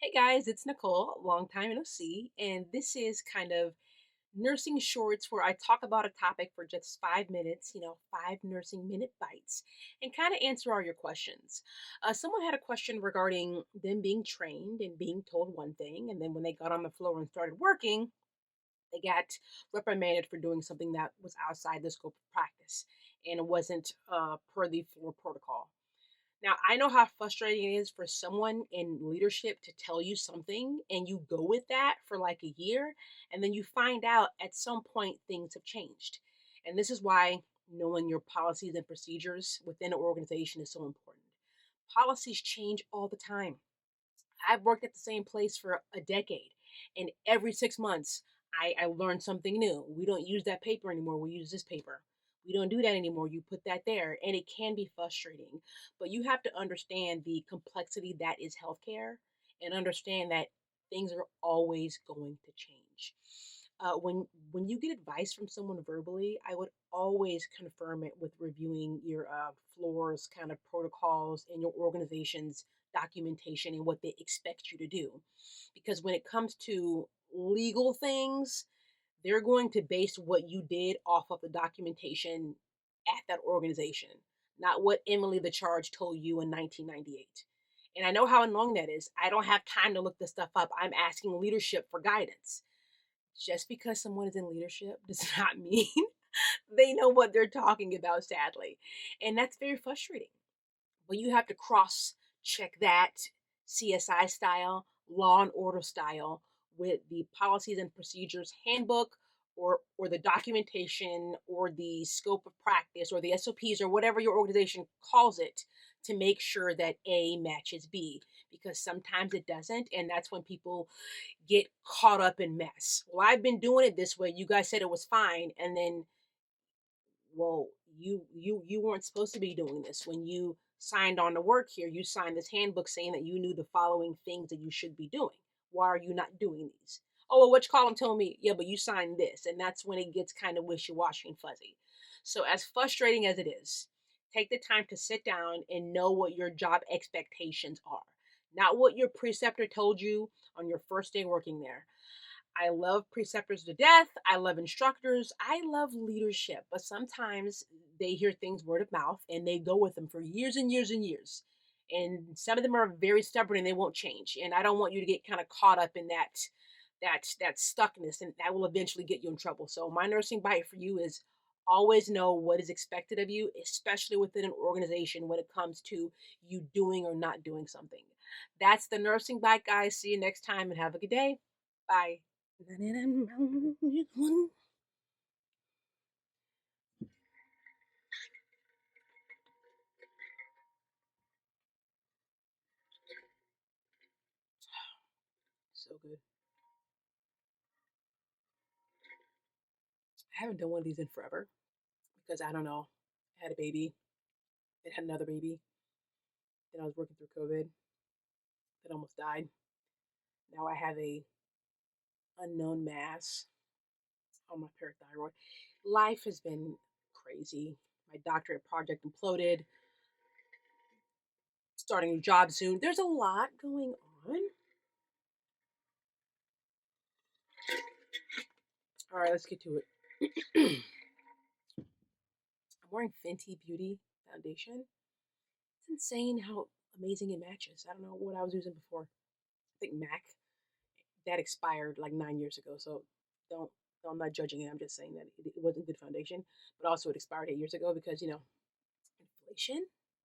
Hey guys, it's Nicole, long time no see, and this is kind of nursing shorts where I talk about a topic for just 5 minutes, 5 nursing minute bites, and kind of answer all your questions. Someone had a question regarding them being trained and being told one thing, and then when they got on the floor and started working, they got reprimanded for doing something that was outside the scope of practice and it wasn't per the floor protocol. Now, I know how frustrating it is for someone in leadership to tell you something and you go with that for like a year, and then you find out at some point things have changed. And this is why knowing your policies and procedures within an organization is so important. Policies change all the time. I've worked at the same place for a decade, and every 6 months, I learned something new. We don't use that paper anymore. We use this paper. We don't do that anymore. You put that there, and it can be frustrating. But you have to understand the complexity that is healthcare and understand that things are always going to change. When you get advice from someone verbally, I would always confirm it with reviewing your floors, kind of protocols, and your organization's documentation and what they expect you to do. Because when it comes to legal things, they're going to base what you did off of the documentation at that organization, not what Emily the Charge told you in 1998. And I know how annoying that is. I don't have time to look this stuff up. I'm asking leadership for guidance. Just because someone is in leadership does not mean they know what they're talking about, sadly. And that's very frustrating. But you have to cross check that CSI style, law and order style with the policies and procedures handbook or the documentation or the scope of practice or the SOPs or whatever your organization calls it to make sure that A matches B, because sometimes it doesn't, and that's when people get caught up in mess. Well, I've been doing it this way. You guys said it was fine, and then, well, you weren't supposed to be doing this when you signed on to work here. You signed this handbook saying that you knew the following things that you should be doing. Why are you not doing these? Oh, well, which column told me? Yeah, but you signed this, and that's when it gets kind of wishy-washy and fuzzy. So, as frustrating as it is, take the time to sit down and know what your job expectations are, not what your preceptor told you on your first day working there. I love preceptors to death. I love instructors. I love leadership. But sometimes they hear things word of mouth and they go with them for years and years and years. And some of them are very stubborn and they won't change. And I don't want you to get kind of caught up in that stuckness, and that will eventually get you in trouble. So my nursing bite for you is always know what is expected of you, especially within an organization when it comes to you doing or not doing something. That's the nursing bite, guys. See you next time and have a good day. Bye. So good. I haven't done one of these in forever because I don't know. I had a baby, then had another baby, then I was working through COVID, that almost died. Now I have a unknown mass on my parathyroid. Life has been crazy. My doctorate project imploded, starting a new job soon. There's a lot going on. All right, let's get to it. I'm wearing Fenty Beauty foundation. It's insane how amazing it matches. I don't know what I was using before. I think MAC. That expired like 9 years ago. So don't, I'm not judging it. I'm just saying that it wasn't good foundation, but also it expired 8 years ago because inflation.